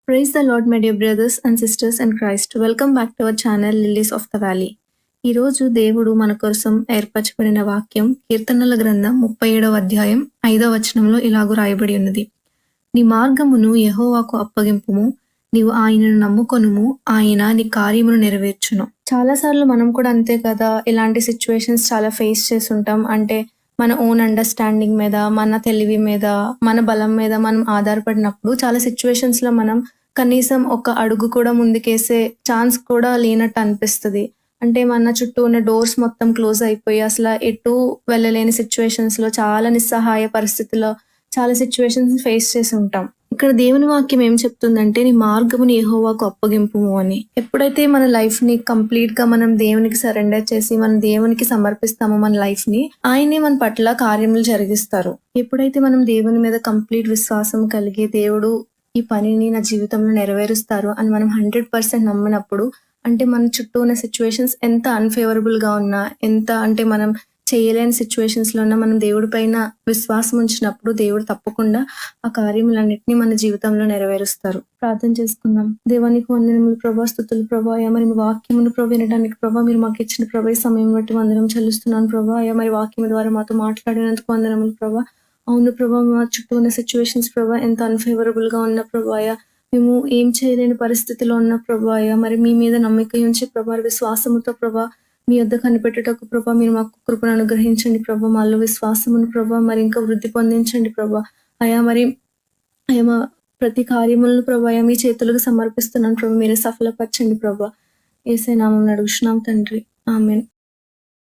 Praise the Lord, my dear brothers and sisters in Christ. Welcome back to our channel Lilies of the Valley. ఈరోజు దేవుడు మన కోసం ఏర్పరచబడిన వాక్యం కీర్తనల గ్రంథం 37వ అధ్యాయం 5వ వచనంలో ఇలాగూ రాయబడి ఉన్నది. నీ మార్గమును యెహోవాకు అప్పగింపుము, నీవు ఆయనను నమ్ముకొనుము, ఆయన నీ కార్యమును నెరవేర్చును. చాలాసార్లు మనం కూడా అంతే కదా, ఇలాంటి సిచ్యువేషన్స్ చాలా ఫేస్ చేసి ఉంటాం. అంటే మన ఓన్ అండర్స్టాండింగ్ మీద, మన తెలివి మీద, మన బలం మీద మనం ఆధారపడినప్పుడు చాలా సిచ్యువేషన్స్లో మనం కనీసం ఒక అడుగు కూడా ముందుకేసే ఛాన్స్ కూడా లేనట్టు అనిపిస్తుంది. అంటే మన చుట్టూ ఉన్న డోర్స్ మొత్తం క్లోజ్ అయిపోయి అసలు ఎటు వెళ్ళలేని సిచ్యువేషన్స్లో, చాలా నిస్సహాయ పరిస్థితుల్లో చాలా సిచ్యువేషన్స్ ఫేస్ చేసి ఉంటాం. ఇక్కడ దేవుని వాక్యం ఏం చెప్తుందంటే, నీ మార్గముని యెహోవాకు అప్పగింపుము అని. ఎప్పుడైతే మన లైఫ్ ని కంప్లీట్ గా మనం దేవునికి సరెండర్ చేసి మన దేవునికి సమర్పిస్తామో మన లైఫ్ ని, ఆయనే మన పట్ల కార్యములు జరిగిస్తారు. ఎప్పుడైతే మనం దేవుని మీద కంప్లీట్ విశ్వాసం కలిగి దేవుడు ఈ పనిని నా జీవితంలో నెరవేరుస్తారు అని మనం 100% నమ్మినప్పుడు, అంటే మన చుట్టూ ఉన్న సిచ్యువేషన్స్ ఎంత అన్ఫేవరబుల్ గా ఉన్నా, ఎంత అంటే మనం చేయలేని సిచ్యువేషన్స్ లో ఉన్న మనం దేవుడి పైన విశ్వాసం ఉంచినప్పుడు దేవుడు తప్పకుండా ఆ కార్యములన్నింటినీ మన జీవితంలో నెరవేరుస్తారు. ప్రార్థన చేసుకుందాం. దేవానికి వందనములు ప్రభా, స్తుతులు ప్రభా. అయ్యా మరి మీ వాక్యమును ప్రభు వినడానికి ప్రభా మీరు మాకు ఇచ్చిన ప్రభా ఈ సమయం బట్టి వందనం చెల్లిస్తున్నాను ప్రభా. అయ్యా మరి వాక్యం ద్వారా మాతో మాట్లాడినందుకు వందనములు ప్రభా. అవును ప్రభా, మా చుట్టూ ఉన్న సిచ్యువేషన్స్ ప్రభా ఎంత అన్ఫేవరబుల్ గా ఉన్న ప్రభా, అయ్యా మేము ఏం చేయలేని పరిస్థితిలో ఉన్న ప్రభా, అయ్యా మరి మీ మీద నమ్మకం ఉంచి ప్రభా విశ్వాసముతో ప్రభా మీ యొద్ద కనిపెట్టుటకు ప్రభా మీరు మాకు కృపను అనుగ్రహించండి ప్రభా. మాలో విశ్వాసమును ప్రభా మరి ఇంకా వృద్ధి పొందించండి ప్రభా. అయా మరి అయ్యా మా ప్రతి కార్యములను ప్రభా అయ్యా మీ చేతులకు సమర్పిస్తున్నాను ప్రభా, మీరే సఫలపరచండి ప్రభా. యేసయ్య నామమున అడుగుచున్నాం తండ్రి, ఆమేన్.